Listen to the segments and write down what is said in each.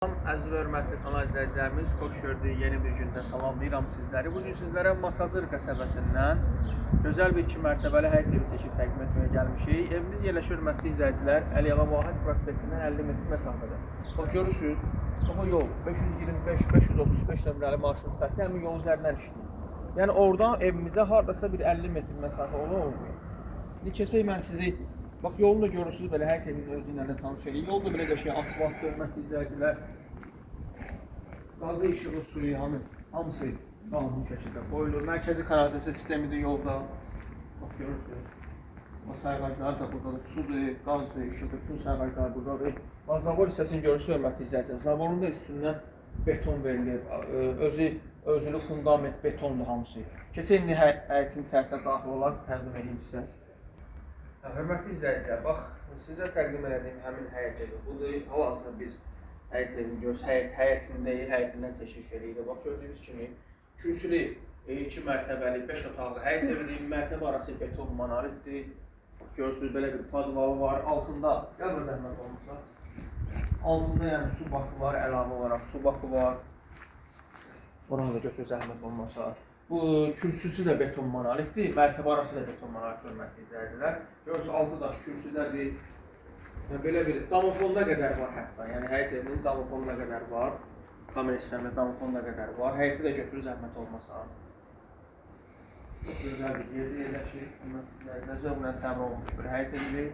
Əziz və hörmətli kanal izləyicilərimiz, xoş gördük yeni bir gündə salamlayıram sizləri. Bugün sizlərə Masazır qəsəbəsindən gözəl bir 2 mərtəbəli həyət evi çəkib təqdim etməyə gəlmişik. Evimiz yerləşir hörmətli izləyicilər, Əliyağa Vahid prospektindən 50 metr məsafədə. Bax görürsünüz, bu yol 525-535 nömrəli marşrut xətti həmin yolun üzərindən işləyir. Yəni oradan evimizə hardasa bir 50 metr məsafə olmuyor. İndi keçək mən sizi bax yolunu da görürsünüz, belə həyət evinin özü ilə tanış edin. Yol da belə qəşəng asfaltlı, hörmətli izləyicilər. Qazı, işığı, suyu, hamısı qanun şəkildə qoyulur. Mərkəzi kanalizasiya sistemi də yolda. Bax görürsünüz. Sayğaclar da buradadır. Sudur, qazdır, işıqdır, bütün sayğaclar buradadır. Bax zavor hissəsini görürsünüz, hörmətli izləyicilər. Zavorun da üstündən beton verilir. Özülü fundament betondur hamısı. Keçək indi həyətin içərisinə daxil olaraq təqdim edeyim sizə. Hörmətli izləyicilər, bax, sizə təqdim edədiyim həmin həyət evi budur. Hal-hazırda biz həyət evini görürüz, həyətindəyik, həyətindən çəkiliş edirik. Bax, gördüyünüz kimi, kürsülü 2 mərtəbəli, 5 otaqlı həyət evidir, mərtəbə arası beton monolitdir. Bax, görürsünüz, belə bir podvalı var, altında, gəl bir zəhmət olmuşsa, altında yəni su bakı var, əlavə olaraq su bakı var. Oranı da götür zəhmət olmasa. Bu kürsüsü də beton monolitdir, mərtəbə arası da beton monolit, hörmətli izləyicilər. Görürsünüz, 6 daş kürsüdədir. Belə bir damofonuna qədər var hətta, yəni həyət evinin damofonuna qədər var. Kamera sistemində damofonuna qədər var. Həyəti də götürür zəhmət olmasa. Çox gözəl bir yerdə yerləşir, hörmətli izləyicilər, zövqlə təmin olunmuş bir həyət evidir.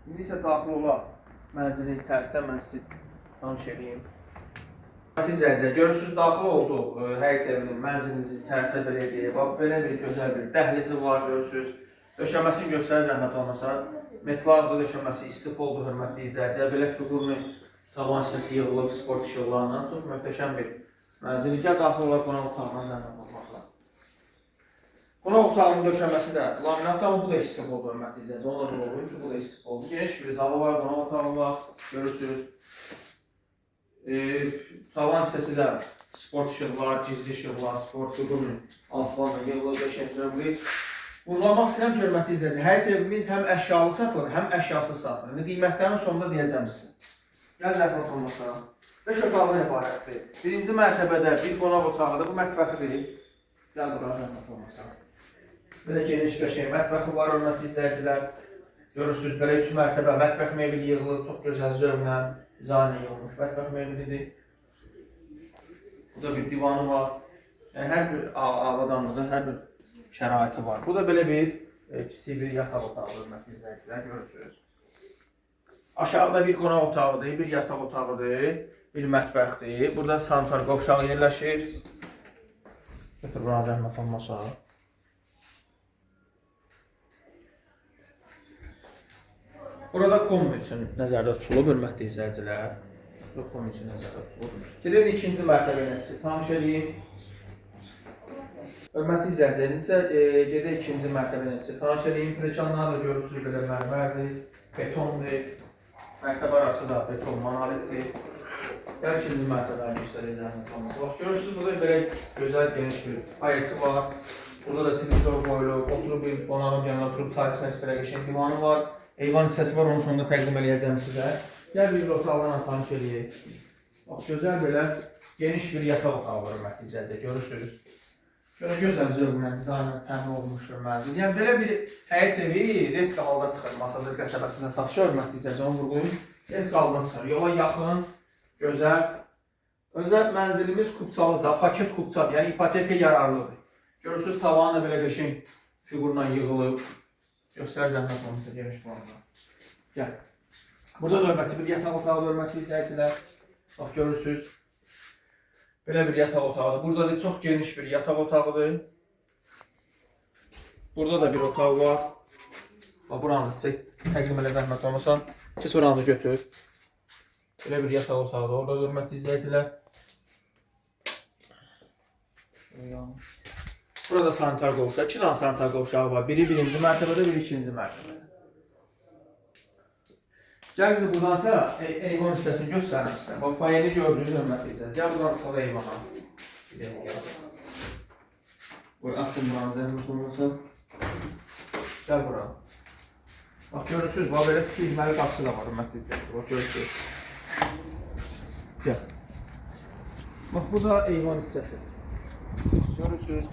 İndi isə daxil olaq mənzilin içərisinə mən sizi tanış edeyim. Hörmətli izləyicilər, görürsünüz, daxil olduq həyət evinin mənzilimizin içərisinə belə deyək. Bax, belə bir gözəl bir dəhlizi var, görürsünüz. Döşəməsini göstərir zəhmət olmasa. Metallarla döşəməsi istif oldu, hörmətli izləyicilər. Belə fiqurlu tavan hissəsi yığılıb sport işıqlarla. Çox möhtəşəm bir mənzil. Gəl daxil olaraq qonaq otağına zəhmət olmaqla. Qonaq otağının döşəməsi də laminatdır, amma bu da istif oldu, hörmətli izləyicilər. Onu da doğruyum ki, bu da istif oldu. Geniş bir zalı var, qonaq otağı var, görürsünüz. Tavan hissəsi də sport işıqlar, gizli işıqlar, sport fiqurlu altılarla yığılıb, qəşəng zövqlü. Vurğulamaq istəyirəm ki, hörmətli izləyicilər, həyət evimiz həm əşyalı satılır, həm əşyasız satılır. İndi qiymətlərin sonunda deyəcəm sizə. Gəl zəhmət olmasa. 5 otaqdan ibarətdir. Birinci mərtəbədə bir qonaq otağıdır, bu mətbəxidir. Gəl bura zəhmət olmasa. Belə geniş qəşəng mətbəxi var, hörmətli izləyicilər. Görürsünüz, belə 3 mərtəbə mətbəx mebeli yığılır, çox gözəl zövqlə, dizaynla yığılmış mətbəx mebelidir. Burada bir divanı var. Yəni, hər bir avadanlığı, hər bir şəraiti var. Bu da belə bir kiçik bir yataq otağı, hörmətli izləyicilər, görürsünüz. Aşağıda bir qonaq otağıdır, bir yataq otağıdır, bir mətbəxdir. Burada sanitar qovşağı yerləşir. Götür buna zəhmət olmasa. Burada kombi üçün nəzərdə tutulub, hörmətli izləyicilər. Burada kombi üçün nəzərdə tutulub. Gedək ikinci mərtəbəyə sizi tanış edeyim. Hörmətli izləyicilər, isə gedək ikinci mərtəbəyə sizi tanış edeyim. Pilləkənləri da görürsünüz, belə mərmərdir, betondur. Mərtəbə arası da beton monolitdir. Gəl ikinci mərtəbəyə göstərək zəhmət olmasa. Bax, görürsünüz, burada belə gözəl geniş bir ayəsi var. Burada da televizor qoyulub, oturub bir qonağın yanına oturub çay içməsi belə qəşəng divanı var. Eyvan hissəsi var, onun sonunda təqdim edəcəm sizə. Gəl bir otaqlarla tanış edəyik. Bax, gözəl belə geniş bir yataq otağı var, hörmətli izləyicilər, görürsünüz. Belə gözəl zövqlə, dizaynla təmin olunmuşdur mənzil. Yəni, belə bir həyət evi retqa halda çıxır. Masazır qəsəbəsində satışa, hörmətli izləyicilər, onu vurğulayım. Retqa halda çıxır. Yola yaxın, gözəl. Özəl mənzilimiz kupçalıdır, paket kupçadır, yəni ipoteka yararlıdır. Görürsünüz, tavanı da belə qəşəng fiqurla yığılıb. Göstər zəhmət olmuşsa geniş planla. Gəl. Burada da hörmətli bir yataq otağı, hörmətli izləyicilər. Bax, görürsünüz. Belə bir yataq otağıdır. Burada da çox geniş bir yataq otağıdır. Burada da bir otaq var. Bax, buranı təqdim elə zəhmət olmasa. Keç oranı götür. Belə bir yataq otağıdır. Orada da hörmətli izləyicilər. Burada sanitar qovşağı, 2 dənə sanitar qovşağı var. Biri birinci mərtəbədə, biri ikinci mərtəbədə. Gəl indi buradansa eyvan hissəsini göstərim sizə. Bax, payəni gördüyünüz hörmətli izləyicilər. Gəl buradan çıxaq eyvana. Bir dəqiqə gəl. Qoy, açın buranı zəhmət olmasa. Gəl bura. Bax, görürsünüz, bax, belə silməli qapısı da var, hörmətli izləyicilər. Bax, görürsünüz. Gəl. Bax, bu da eyvan hissəsi. Görürsünüz.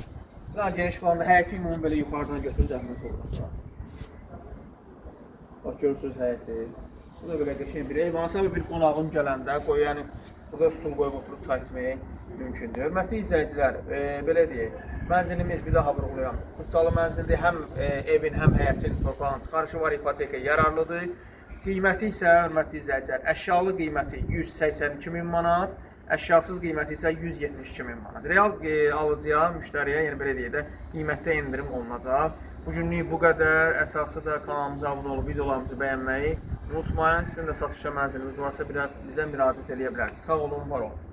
Daha geniş planda həyəti ümumi belə yuxarıdan götürüb zəhmət olur. Bax, görürsünüz həyəti. Bu da belə qəşəng bir eyvan. Sabah bir qonağın gələndə qoy, yəni burada üsul qoyub oturub çay içmək mümkündür. Hörmətli izləyicilər, belə deyək, mənzilimiz bir daha vurğulayam. Ucalı mənzildir, həm evin, həm həyətin torpağın çıxarışı var, ipoteka yararlıdır. Qiyməti isə, hörmətli izləyicilər, əşyalı qiyməti 182 min manat, əşyasız qiyməti isə 172 min manat. Real alıcıya, müştəriyə, yəni belə deyək də, qiymətdə endirim olunacaq. Bugünlük bu qədər. Əsası da kanalımıza abunə olub, videolarımızı bəyənməyi unutmayın. Sizin də satışda mənziliniz varsa bizə müraciət edə bilərsiniz. Sağ olun, var olun.